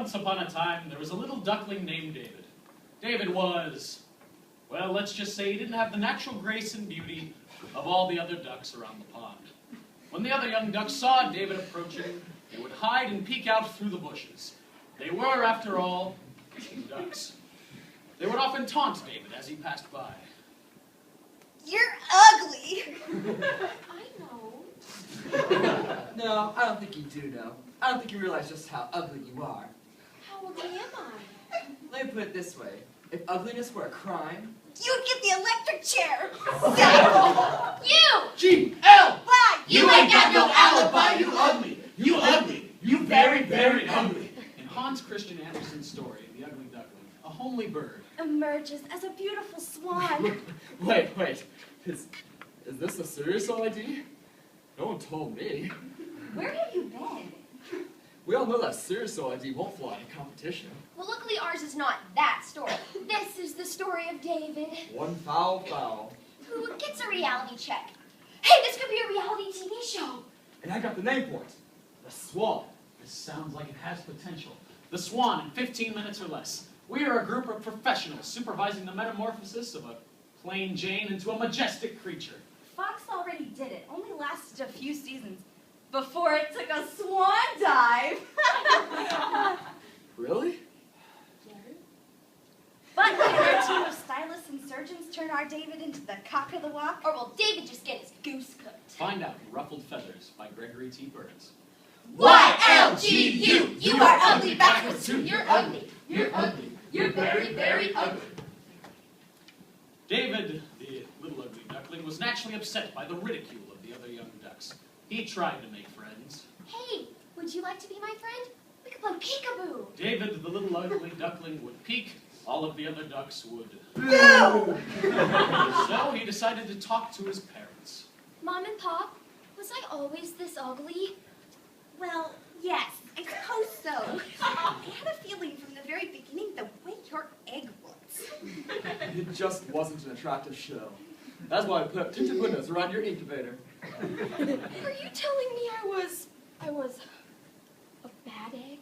Once upon a time, there was a little duckling named David. David was, well, let's just say he didn't have the natural grace and beauty of all the other ducks around the pond. When the other young ducks saw David approaching, they would hide and peek out through the bushes. They were, after all, ducks. They would often taunt David as he passed by. You're ugly! I know. No, I don't think you do know. I don't think you realize just how ugly you are. How ugly am I? Let me put it this way. If ugliness were a crime... You'd get the electric chair! You! G.L. Why? You ain't got no alibi, you ugly! You ugly! You very, very ugly! In Hans Christian Andersen's story, The Ugly Duckling, a homely bird Emerges as a beautiful swan. Wait. Is this a serious OID? No one told me. Where have you been? We all know that serious OID won't fly in competition. Well, luckily ours is not that story. This is the story of David, One foul. who gets a reality check. Hey, this could be a reality TV show. And I got the name for it. The Swan. This sounds like it has potential. The Swan in 15 minutes or less. We are a group of professionals supervising the metamorphosis of a plain Jane into a majestic creature. Fox already did it. Only lasted a few seasons before it took a swan dive. Really? But can our team of stylists and surgeons turn our David into the cock of the walk? Or will David just get his goose cooked? Find out in Ruffled Feathers by Gregory T. Burns. Y-L-G-U! You are ugly backwards too. You're ugly. You're ugly! You're very, very ugly! David, the little ugly duckling, was naturally upset by the ridicule of the other young ducks. He tried to make friends. Hey, would you like to be my friend? We could play peekaboo. David, the little ugly duckling, would peek. All of the other ducks would. No! So he decided to talk to his parents. Mom and Pop, was I always this ugly? Well, yes, I suppose so. I had a feeling from the very beginning the way your egg looks. It just wasn't an attractive show. That's why I put tinted windows around your incubator. Are you telling me I was a bad egg?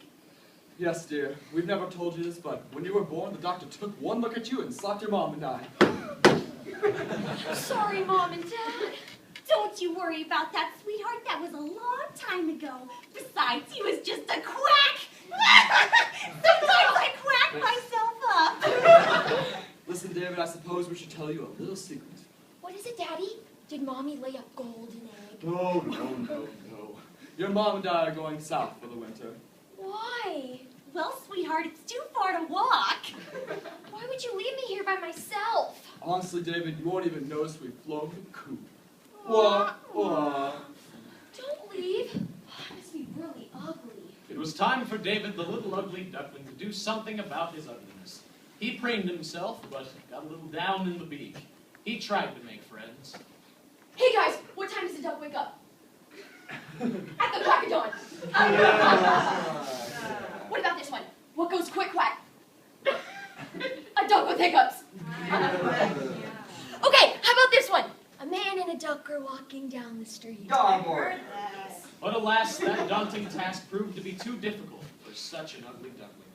Yes, dear. We've never told you this, but when you were born, the doctor took one look at you and slapped your mom and I. Sorry, Mom and Dad. Don't you worry about that, sweetheart. That was a long time ago. Besides, he was just a quack. Sometimes I quack myself up. Listen, David, I suppose we should tell you a little secret. What is it, Daddy? Did Mommy lay a golden egg? No. Your mom and I are going south for the winter. Why? Well, sweetheart, it's too far to walk. Why would you leave me here by myself? Honestly, David, you won't even notice we've flown the coop. Wah, wah. Don't leave. I must be really ugly. It was time for David, the little ugly duckling, to do something about his ugliness. He preened himself, but got a little down in the beak. He tried to make friends. Hey guys, what time does the duck wake up? At the crack of dawn. What about this one? What goes quick quack? A duck with hiccups. Okay, how about this one? A man and a duck are walking down the street. Garboard. But alas, that daunting task proved to be too difficult for such an ugly duckling.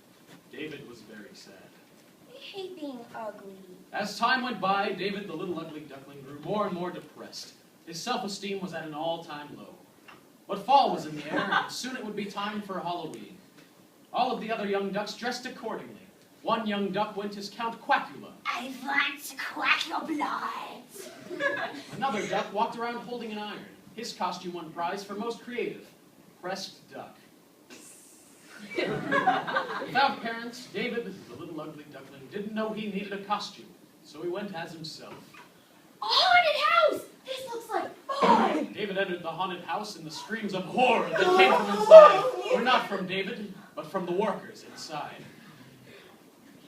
David was very sad. I hate being ugly. As time went by, David, the little ugly duckling, grew more and more depressed. His self-esteem was at an all-time low. But fall was in the air, and soon it would be time for Halloween. All of the other young ducks dressed accordingly. One young duck went as Count Quackula. I want to quack your blood. Another duck walked around holding an iron. His costume won prize for most creative. Pressed duck. Without parents, David, the little ugly duckling, didn't know he needed a costume, so he went as himself. A haunted house! This looks like fun! David entered the haunted house, and the screams of horror that came from inside were not from David, but from the workers inside.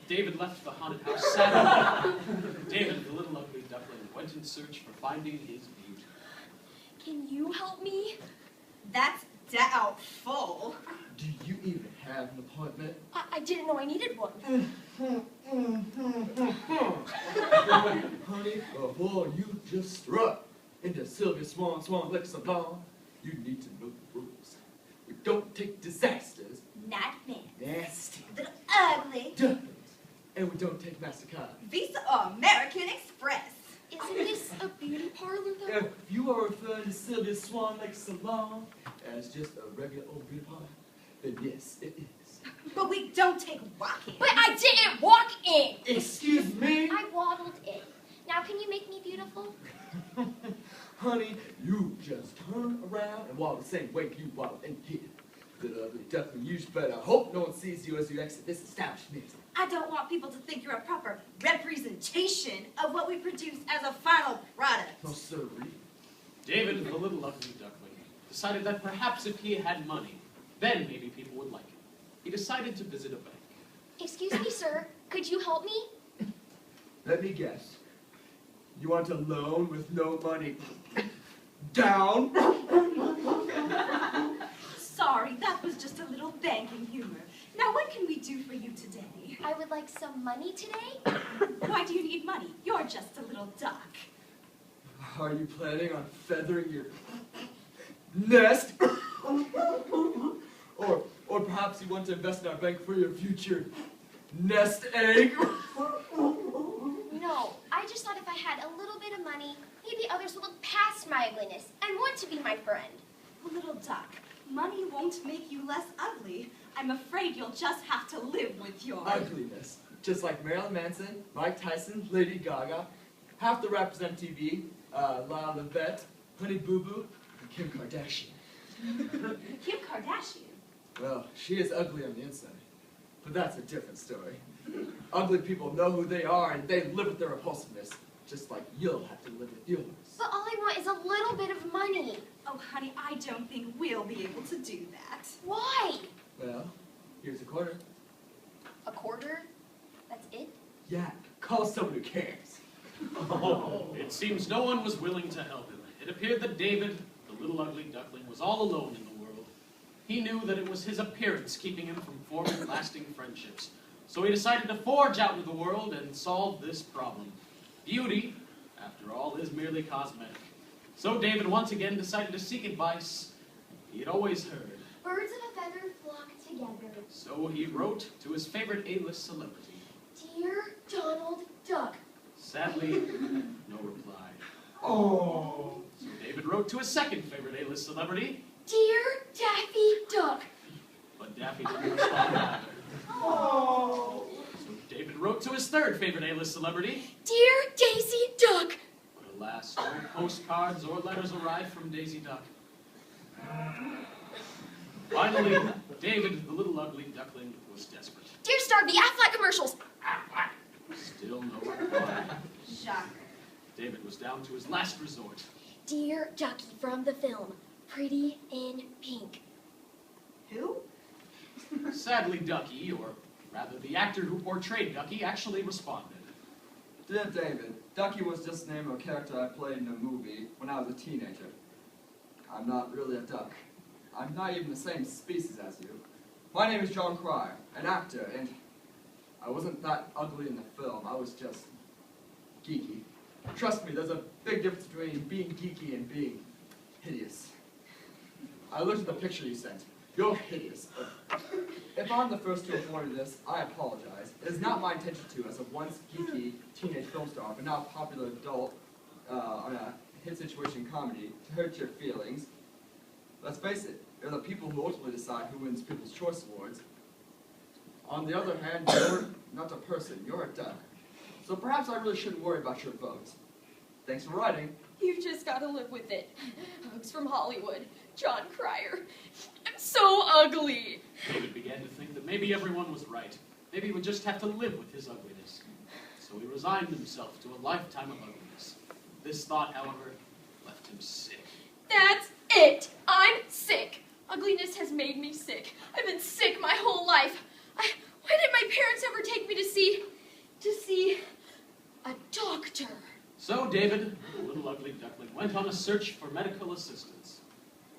David left the haunted house sad. David, the little ugly duckling, went in search for finding his beauty. Can you help me? That's doubtful. Do you even have an appointment? I didn't know I needed one. Honey, before you just struck into Sylvia Swan Lick Salon, you need to know the rules. We don't take disasters. Not then. nasty, They're ugly. ducklings. And we don't take MasterCard. Visa or American Express. Isn't this a beauty parlor, though? If you are referring to Sylvia Swan Lake Salon as just a regular old beauty parlor, then yes, it is. But we don't take walk-ins. But I didn't walk in. Excuse me? I waddled in. Now can you make me beautiful? Honey, you just turn around and walk the same way you walk in here. Little ugly duckling, you better hope no one sees you as you exit this establishment. I don't want people to think you're a proper representation of what we produce as a final product. No, sirree. David, the little ugly duckling, decided that perhaps if he had money, then maybe people would like him. He decided to visit a bank. Excuse me, sir. Could you help me? Let me guess. You want a loan with no money down? Sorry, that was just a little banking humor. Now, what can we do for you today? I would like some money today. Why do you need money? You're just a little duck. Are you planning on feathering your nest? or perhaps you want to invest in our bank for your future nest egg? No, I just thought if I had a little bit of money, maybe others would look past my ugliness and want to be my friend. Little duck, money won't make you less ugly. I'm afraid you'll just have to live with your Ugliness. Just like Marilyn Manson, Mike Tyson, Lady Gaga, half the rappers on TV, Lana Levette, Honey Boo Boo, and Kim Kardashian. Kim Kardashian. Well, she is ugly on the inside, but that's a different story. Ugly people know who they are and they live with their repulsiveness, just like you'll have to live with yours. But all I want is a little bit of money. Oh, honey, I don't think we'll be able to do that. Why? Well, here's a quarter. A quarter? That's it? Yeah, call someone who cares. It seems no one was willing to help him. It appeared that David, the little ugly duckling, was all alone in the world. He knew that it was his appearance keeping him from forming lasting friendships. So he decided to forge out into the world and solve this problem. Beauty, after all, is merely cosmetic. So David once again decided to seek advice he had always heard. Birds of a feather flock together. So he wrote to his favorite A-list celebrity. Dear Donald Duck. Sadly, no reply. Oh. So David wrote to his second favorite A-list celebrity, Dear Daffy Duck. but Daffy didn't respond either. Oh. So David wrote to his third favorite A-list celebrity, Dear Daisy Duck. but alas, no postcards or letters arrived from Daisy Duck. Finally, David, the little ugly duckling, was desperate. Dear Star, the Aflac commercials. Still no reply. Shocker. David was down to his last resort. Dear Ducky from the film, Pretty in Pink. Who? Sadly, Ducky, or rather the actor who portrayed Ducky, actually responded. Dear David, Ducky was just the name of a character I played in a movie when I was a teenager. I'm not really a duck. I'm not even the same species as you. My name is John Cryer, an actor, and I wasn't that ugly in the film. I was just geeky. Trust me, there's a big difference between being geeky and being hideous. I looked at the picture you sent. You're hideous. But if I'm the first to inform you of this, I apologize. It is not my intention to, as a once geeky teenage film star, but now popular adult on a hit situation comedy, to hurt your feelings. Let's face it, they're the people who ultimately decide who wins People's Choice Awards. On the other hand, you're not a person, you're a duck. So perhaps I really shouldn't worry about your vote. Thanks for writing. You've just got to live with it. Hugs from Hollywood. John Cryer. I'm so ugly. David began to think that maybe everyone was right. Maybe he would just have to live with his ugliness. So he resigned himself to a lifetime of ugliness. This thought, however, left him sick. That's it. I'm sick. Ugliness has made me sick. I've been sick my whole life. Why did my parents ever take me to see a doctor? So David, the little ugly duckling, went on a search for medical assistance.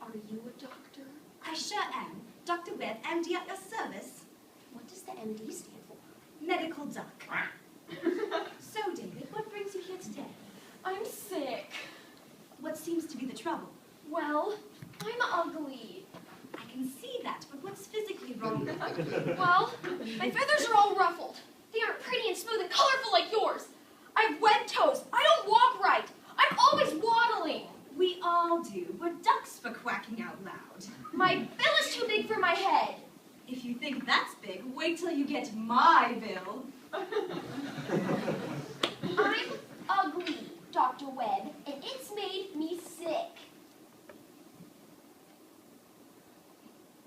Are you a doctor? I sure am. Dr. Webb, MD at your service. What does the MD stand for? Medical duck. So, David, what brings you here today? I'm sick. What seems to be the trouble? Well, I'm ugly. I can see that, but what's physically wrong with you? Well, my feathers are all ruffled. They aren't pretty and smooth and colorful like yours. I have web toes. I don't walk right. I'm always waddling. We all do. We're ducks for quacking out loud. My bill is too big for my head. If you think that's big, wait till you get my bill. I'm ugly, Dr. Webb, and it's made me sick.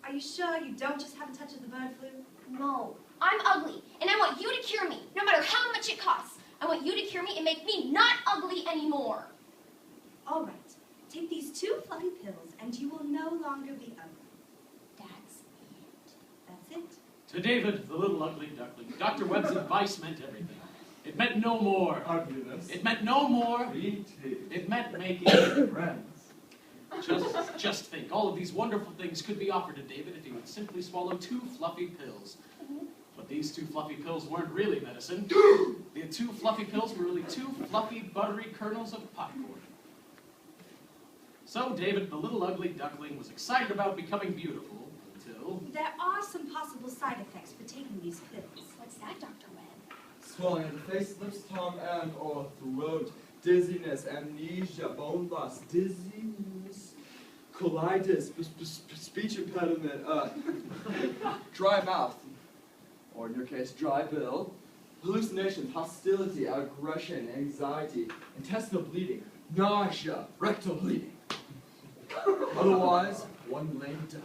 Are you sure you don't just have a touch of the bird flu? No, I'm ugly, and I want you to cure me, no matter how much it costs. I want you to cure me and make me not ugly anymore. All right. Take these 2 fluffy pills, and you will no longer be ugly. That's it. That's it. To David, the little ugly duckling, Dr. Webb's advice meant everything. It meant no more Ugliness. It meant no more. E.T. It meant making. Friends. Just think, all of these wonderful things could be offered to David if he would simply swallow 2 fluffy pills. But these 2 fluffy pills weren't really medicine. The 2 fluffy pills were really 2 fluffy, buttery kernels of popcorn. So David, the little ugly duckling, was excited about becoming beautiful until... There are some possible side effects for taking these pills. What's that, Dr. Webb? Swelling of the face, lips, tongue, and or throat. Dizziness, amnesia, bone loss, dizziness, colitis, speech impediment, dry mouth, or in your case, dry bill, hallucinations, hostility, aggression, anxiety, intestinal bleeding, nausea, rectal bleeding. Otherwise, one lame duck.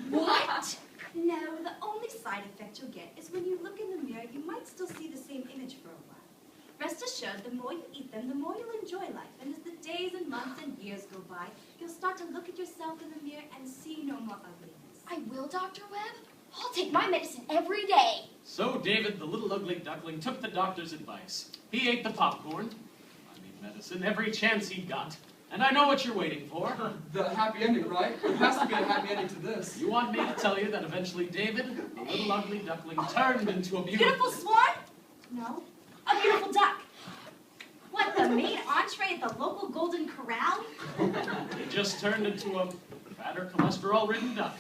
What? No, the only side effect you'll get is when you look in the mirror, you might still see the same image for a while. Rest assured, the more you eat them, the more you'll enjoy life. And as the days and months and years go by, you'll start to look at yourself in the mirror and see no more ugliness. I will, Dr. Webb. I'll take my medicine every day. So David, the little ugly duckling, took the doctor's advice. He ate the popcorn, medicine, every chance he got. And I know what you're waiting for. The happy ending, right? There has to be a happy ending to this. You want me to tell you that eventually David, the little ugly duckling, turned into a Beautiful swan? No. A beautiful duck. What, the main entree at the local Golden Corral? He just turned into a fatter, cholesterol-ridden duck.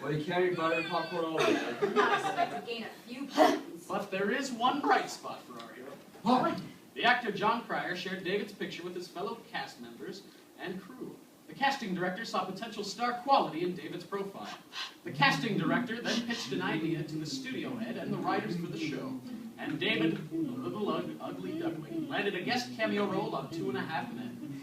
Well, you can't eat butter and popcorn all day. Not expect to gain a few pounds. But there is one bright spot for our hero. What? The actor John Cryer shared David's picture with his fellow cast members and crew. The casting director saw potential star quality in David's profile. The casting director then pitched an idea to the studio head and the writers for the show. And David, the little ugly duckling, landed a guest cameo role on 2.5 Men.